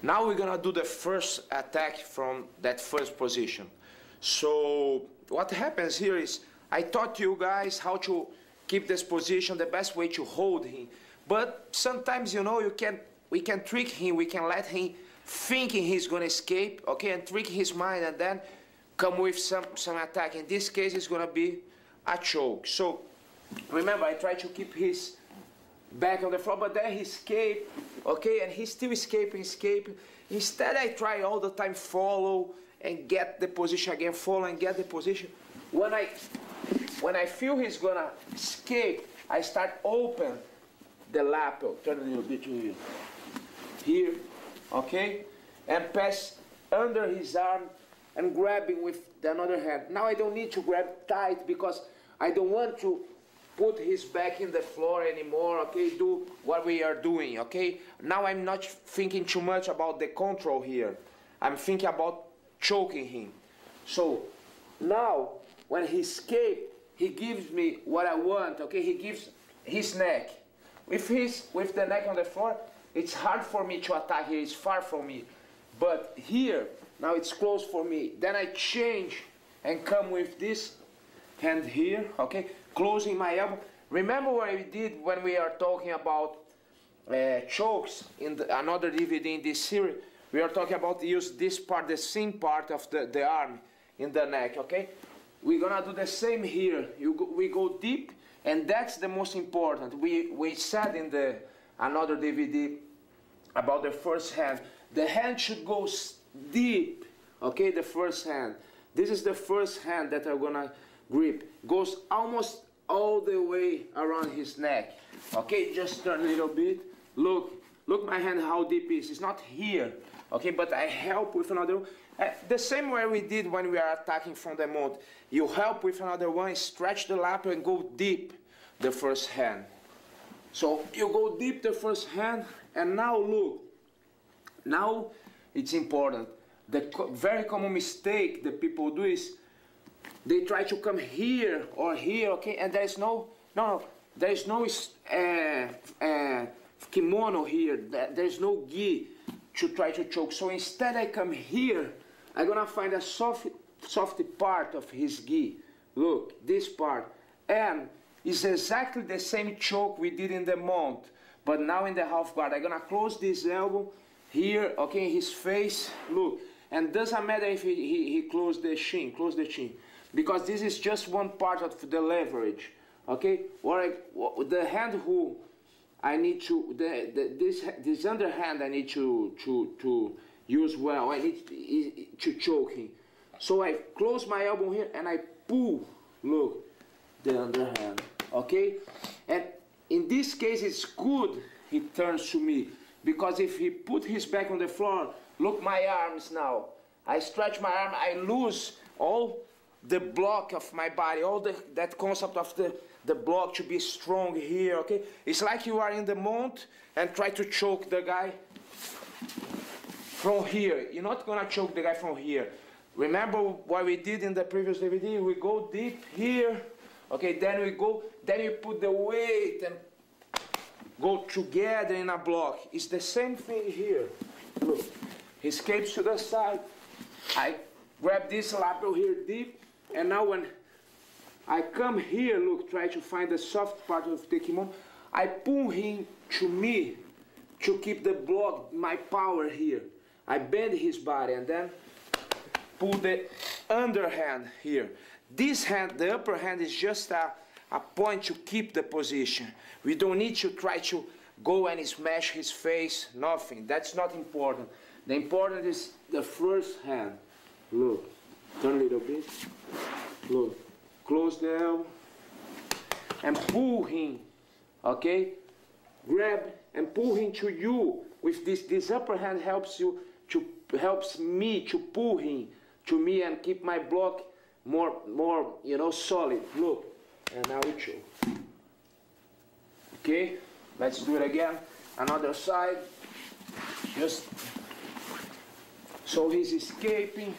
Now we're gonna do the first attack from that first position. So what happens here is, I taught you guys how to keep this position, the best way to hold him. But sometimes, you know, we can trick him, we can let him thinking he's gonna escape, okay, and trick his mind and then come with some attack. In this case, it's gonna be a choke. So remember, I try to keep his back on the floor, but then he escaped, okay, and he's still escaping. Instead, I try all the time follow and get the position again, follow and get the position. When I feel he's gonna escape, I start open the lapel, turn a little bit to here, okay, and pass under his arm and grabbing with the other hand. Now I don't need to grab tight because I don't want to put his back in the floor anymore, okay, do what we are doing, okay? Now I'm not thinking too much about the control here. I'm thinking about choking him. So now when he escapes, he gives me what I want, okay? He gives his neck. With the neck on the floor, it's hard for me to attack here, it's far from me. But here, now it's close for me. Then I change and come with this hand here, okay? Closing my elbow. Remember what we did when we are talking about chokes in another DVD in this series? We are talking about use this part, the same part of the arm in the neck, okay? We're gonna do the same here. We go deep, and that's the most important. We said in another DVD about the first hand. The hand should go deep, okay, the first hand. This is the first hand that I'm gonna grip. Goes almost all the way around his neck. Okay, just turn a little bit. Look my hand how deep it is. It's not here, okay, but I help with another one. The same way we did when we are attacking from the mount. You help with another one, stretch the lapel and go deep the first hand. So you go deep the first hand, and now look. Now it's important. The very common mistake that people do is they try to come here or here, okay, and there is no kimono here. There is no gi to try to choke. So instead I come here, I'm gonna find a soft part of his gi. Look, this part. And it's exactly the same choke we did in the mount, but now in the half guard. I'm gonna close this elbow here, okay, his face, look. And doesn't matter if he closed the chin, because this is just one part of the leverage, okay? The hand who I need to, this underhand I need to use well. I need to choke him. So I close my elbow here and I pull, look, the underhand, okay? And in this case, it's good he turns to me, because if he put his back on the floor, look my arms now. I stretch my arm, I lose all the block of my body, all that concept of the block to be strong here, okay? It's like you are in the mount and try to choke the guy from here. You're not gonna choke the guy from here. Remember what we did in the previous DVD? We go deep here, okay, then you put the weight and go together in a block. It's the same thing here. Look, he escapes to the side. I grab this lapel here deep, and now when I come here, look, try to find the soft part of the kimono, I pull him to me to keep the block, my power here. I bend his body and then pull the underhand here. This hand, the upper hand, is just a point to keep the position. We don't need to try to go and smash his face, nothing. That's not important. The important is the first hand. Look, turn a little bit. Look, close the elbow and pull him, okay? Grab and pull him to you. With this upper hand helps me to pull him to me and keep my block more, you know, solid. Look, and now we choke. Okay, let's do it again. Another side. Just so he's escaping.